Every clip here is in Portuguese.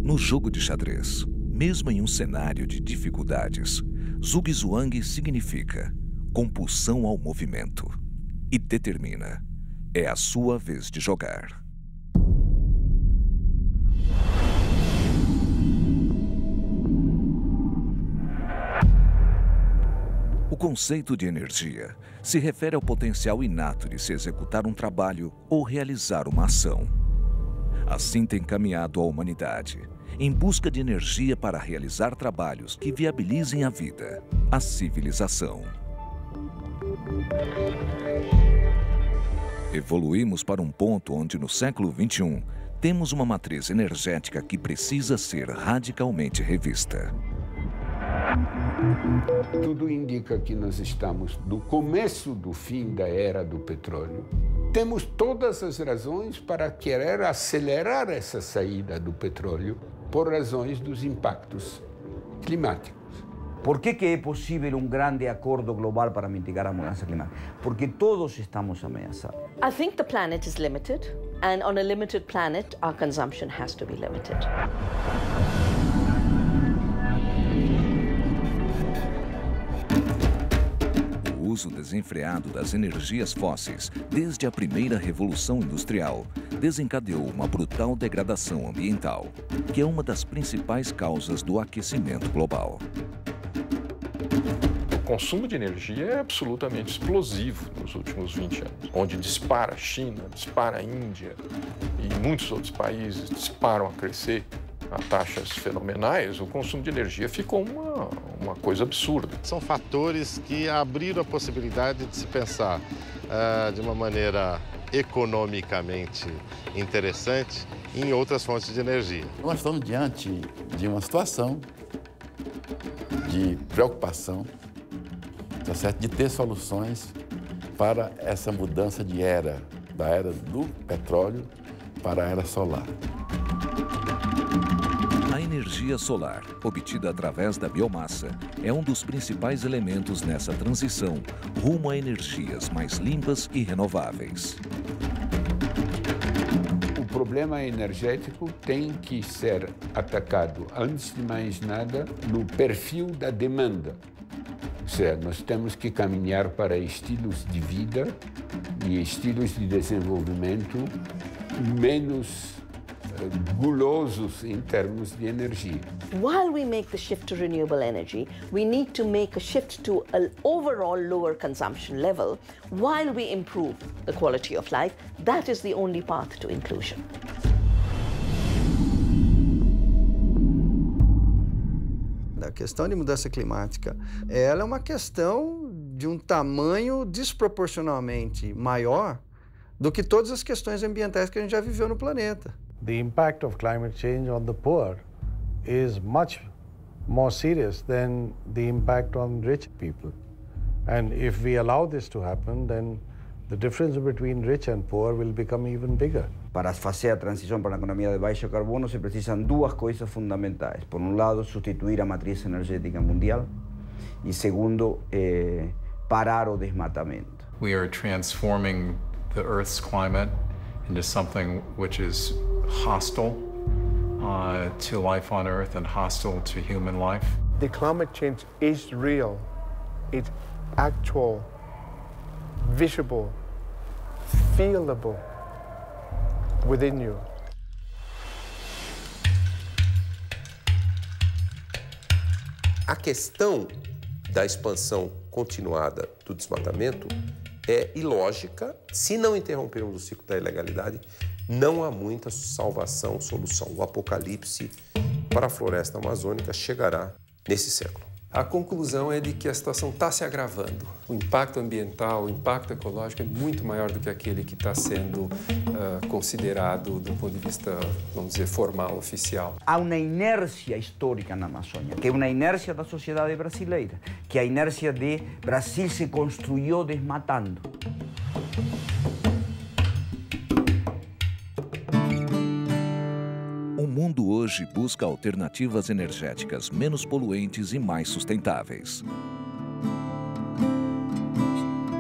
No jogo de xadrez, mesmo em um cenário de dificuldades, Zugzwang significa compulsão ao movimento e determina: é a sua vez de jogar. O conceito de energia se refere ao potencial inato de se executar um trabalho ou realizar uma ação. Assim tem caminhado a humanidade, em busca de energia para realizar trabalhos que viabilizem a vida, a civilização. Evoluímos para um ponto onde, no século XXI, temos uma matriz energética que precisa ser radicalmente revista. Tudo indica que nós estamos no começo do fim da era do petróleo. Temos todas as razões para querer acelerar essa saída do petróleo por razões dos impactos climáticos. ¿Por qué que é possível um grande acordo global para mitigar a mudança climática? Porque todos estamos ameaçados. I think the planet is limited, and on a limited planet, our consumption has to be limited. O uso desenfreado das energias fósseis, desde a primeira revolução industrial, desencadeou uma brutal degradação ambiental, que é uma das principais causas do aquecimento global. O consumo de energia é absolutamente explosivo nos últimos 20 anos, onde dispara a China, dispara a Índia e muitos outros países disparam a crescer a taxas fenomenais. O consumo de energia ficou uma coisa absurda. São fatores que abriram a possibilidade de se pensar de uma maneira economicamente interessante em outras fontes de energia. Nós estamos diante de uma situação de preocupação, tá certo? De ter soluções para essa mudança de era, da era do petróleo para a era solar. A energia solar, obtida através da biomassa, é um dos principais elementos nessa transição rumo a energias mais limpas e renováveis. O problema energético tem que ser atacado, antes de mais nada, no perfil da demanda. Ou seja, nós temos que caminhar para estilos de vida e estilos de desenvolvimento menos gulosos em termos de energia. While we make the shift to renewable energy, we need to make a shift to an overall lower consumption level while we improve the quality of life. That is the only path to inclusion. A questão de mudança climática, ela é uma questão de um tamanho desproporcionalmente maior do que todas as questões ambientais que a gente já viveu no planeta. The impact of climate change on the poor is much more serious than the impact on rich people. And if we allow this to happen, then the difference between rich and poor will become even bigger. Para fazer a transição para a economia de baixo carbono se precisam duas coisas fundamentais. Por um lado, substituir a matriz energética mundial e segundo, parar o desmatamento. We are transforming the Earth's climate into something which is hostile to life on Earth and hostile to human life. The climate change is real. It's actual, visible, feelable within you. A questão da expansão continuada do desmatamento é ilógica. Se não interrompermos o ciclo da ilegalidade, não há muita salvação, solução. O apocalipse para a floresta amazônica chegará nesse século. A conclusão é de que a situação está se agravando. O impacto ambiental, o impacto ecológico é muito maior do que aquele que está sendo considerado do ponto de vista, vamos dizer, formal, oficial. Há uma inércia histórica na Amazônia, que é uma inércia da sociedade brasileira, que é a inércia de Brasil se construiu desmatando. O mundo hoje busca alternativas energéticas menos poluentes e mais sustentáveis.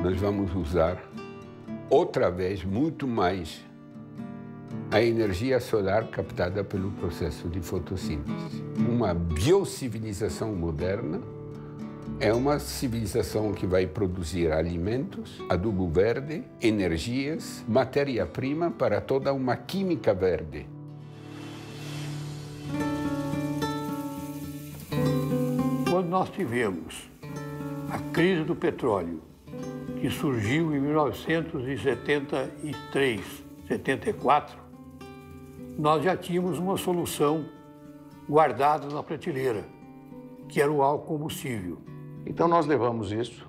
Nós vamos usar outra vez muito mais a energia solar captada pelo processo de fotossíntese. Uma biocivilização moderna é uma civilização que vai produzir alimentos, adubo verde, energias, matéria-prima para toda uma química verde. Quando nós tivemos a crise do petróleo, que surgiu em 1973, 74, nós já tínhamos uma solução guardada na prateleira, que era o álcool combustível. Então nós levamos isso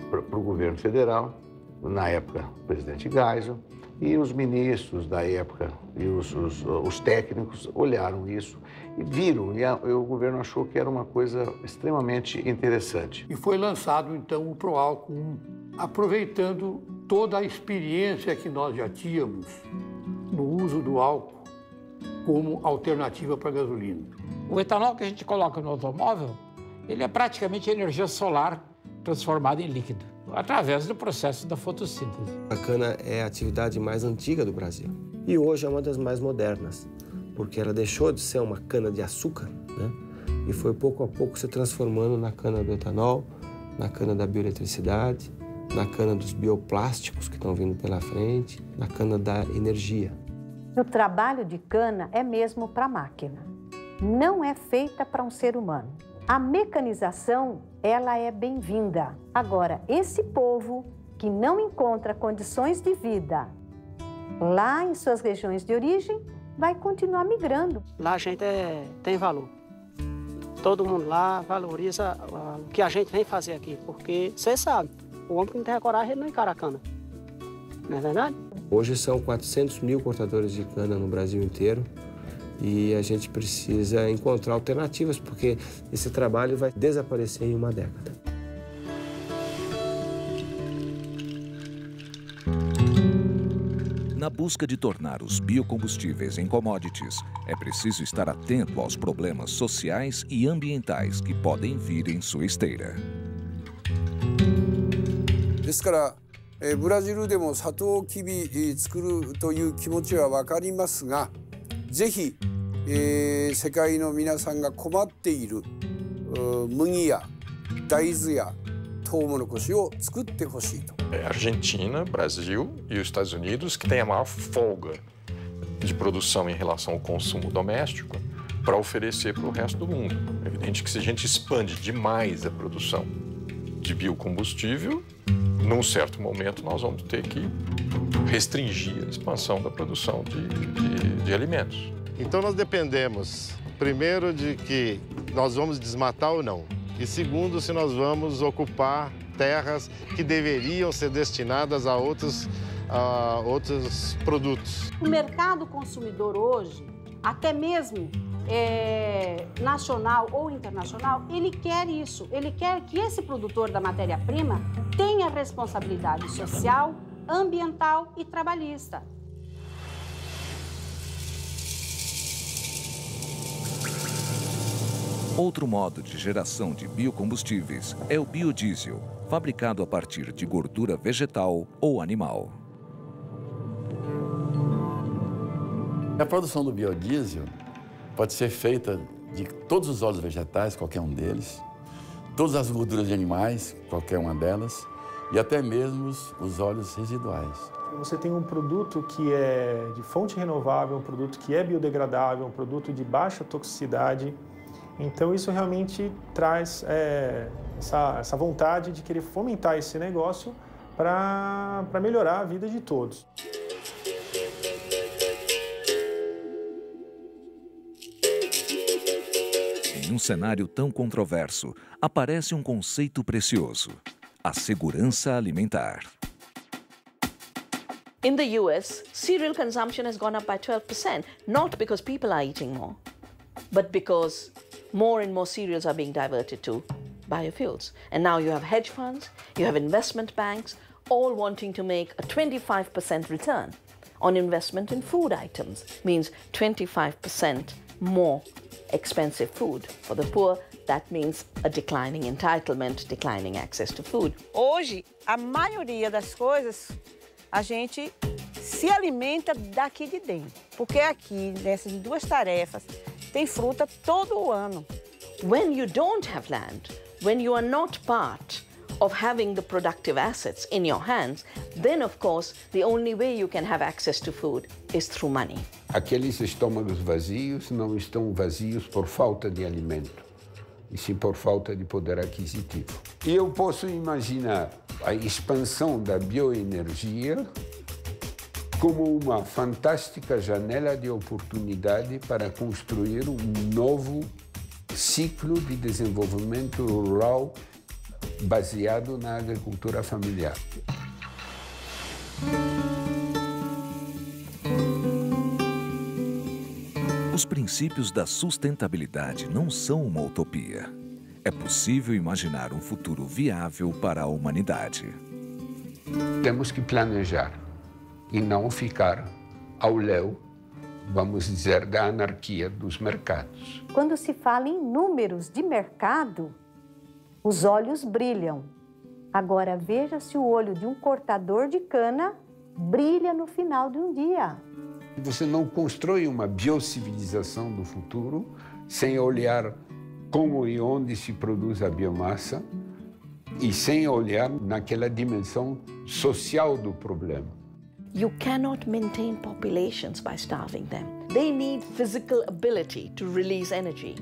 para o governo federal, na época o presidente Geisel, e os ministros da época e os técnicos olharam isso e viram, e o governo achou que era uma coisa extremamente interessante. E foi lançado então o ProAlco 1, aproveitando toda a experiência que nós já tínhamos no uso do álcool como alternativa para a gasolina. O etanol que a gente coloca no automóvel, ele é praticamente energia solar transformada em líquido, através do processo da fotossíntese. A cana é a atividade mais antiga do Brasil e hoje é uma das mais modernas, porque ela deixou de ser uma cana de açúcar, né? E foi pouco a pouco se transformando na cana do etanol, na cana da bioeletricidade, na cana dos bioplásticos que estão vindo pela frente, na cana da energia. O trabalho de cana é mesmo para a máquina, não é feita para um ser humano. A mecanização, ela é bem-vinda. Agora, esse povo que não encontra condições de vida lá em suas regiões de origem, vai continuar migrando. Lá a gente tem valor. Todo mundo lá valoriza o que a gente vem fazer aqui, porque você sabe, o homem que não tem a coragem, ele não encara a cana. Não é verdade? Hoje são 400 mil cortadores de cana no Brasil inteiro. E a gente precisa encontrar alternativas, porque esse trabalho vai desaparecer em uma década. Na busca de tornar os biocombustíveis em commodities, é preciso estar atento aos problemas sociais e ambientais que podem vir em sua esteira. ですから、ブラジルでもサトウキビ作るという気持ちは分かりますが、ぜひ、世界の皆さんが困っている麦や大豆やトウモロコシを作ってほしいと。Argentina, Brasil e os Estados Unidos que têm a maior folga de produção em relação ao consumo doméstico para oferecer para o resto do mundo. É evidente que se a gente expande demais a produção de biocombustível, num certo momento nós vamos ter que restringir a expansão da produção de alimentos. Então nós dependemos, primeiro, de que nós vamos desmatar ou não. E segundo, se nós vamos ocupar terras que deveriam ser destinadas a outros produtos. O mercado consumidor hoje, até mesmo nacional ou internacional, ele quer isso. Ele quer que esse produtor da matéria-prima tenha responsabilidade social, ambiental e trabalhista. Outro modo de geração de biocombustíveis é o biodiesel, fabricado a partir de gordura vegetal ou animal. A produção do biodiesel pode ser feita de todos os óleos vegetais, qualquer um deles, todas as gorduras de animais, qualquer uma delas, e até mesmo os óleos residuais. Você tem um produto que é de fonte renovável, um produto que é biodegradável, um produto de baixa toxicidade. Então isso realmente traz essa vontade de querer fomentar esse negócio para melhorar a vida de todos. Em um cenário tão controverso, aparece um conceito precioso: a segurança alimentar. In the US, cereal consumption has gone up by 12%, not because people are eating more, but because more and more cereals are being diverted to biofuels. And now you have hedge funds, you have investment banks, all wanting to make a 25% return on investment in food items. Means 25% more expensive food. For the poor, that means a declining entitlement, declining access to food. Hoje, a maioria das coisas, a gente se alimenta daqui de dentro, porque aqui, nessas duas tarefas, tem fruta todo o ano. When you don't have land, when you are not part of having the productive assets in your hands, then of course the only way you can have access to food is through money. Aqueles estômagos vazios não estão vazios por falta de alimento, e sim por falta de poder aquisitivo. E eu posso imaginar a expansão da bioenergia como uma fantástica janela de oportunidade para construir um novo ciclo de desenvolvimento rural baseado na agricultura familiar. Os princípios da sustentabilidade não são uma utopia. É possível imaginar um futuro viável para a humanidade. Temos que planejar e não ficar ao léu, vamos dizer, da anarquia dos mercados. Quando se fala em números de mercado, os olhos brilham. Agora veja se o olho de um cortador de cana brilha no final de um dia. Você não constrói uma biocivilização do futuro sem olhar como e onde se produz a biomassa e sem olhar naquela dimensão social do problema. You cannot maintain populations by starving them. They need physical ability to release energy.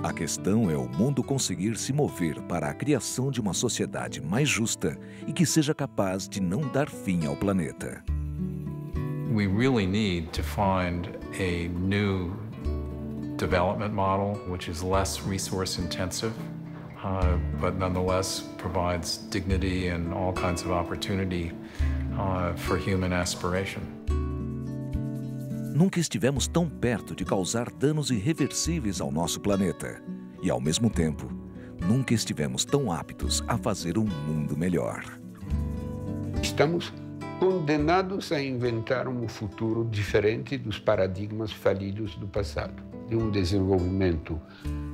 A questão é o mundo conseguir se mover para a criação de uma sociedade mais justa e que seja capaz de não dar fim ao planeta. We really need to find a new development model which is less resource intensive, but nonetheless provides dignity and all kinds of opportunity for human aspiration. Nunca estivemos tão perto de causar danos irreversíveis ao nosso planeta. E, ao mesmo tempo, nunca estivemos tão aptos a fazer um mundo melhor. Estamos condenados a inventar um futuro diferente dos paradigmas falidos do passado, de um desenvolvimento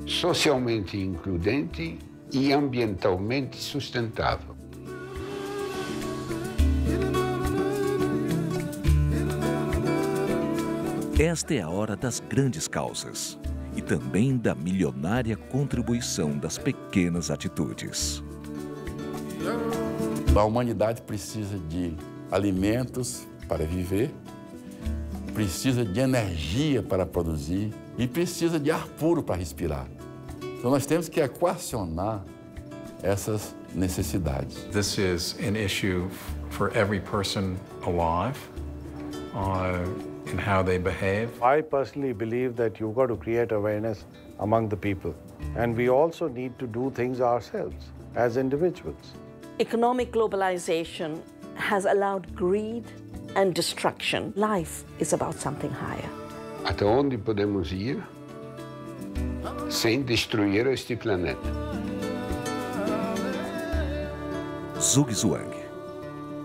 socialmente includente e ambientalmente sustentável. Esta é a hora das grandes causas e também da milionária contribuição das pequenas atitudes. A humanidade precisa de alimentos para viver, precisa de energia para produzir e precisa de ar puro para respirar. Então nós temos que equacionar essas necessidades. This is an issue for every person alive. In how they behave. I personally believe that you've got to create awareness among the people. And we also need to do things ourselves as individuals. Economic globalization has allowed greed and destruction. Life is about something higher. Até onde podemos ir sem destruir este planeta? Zhuge Zhuang,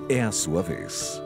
é a sua vez.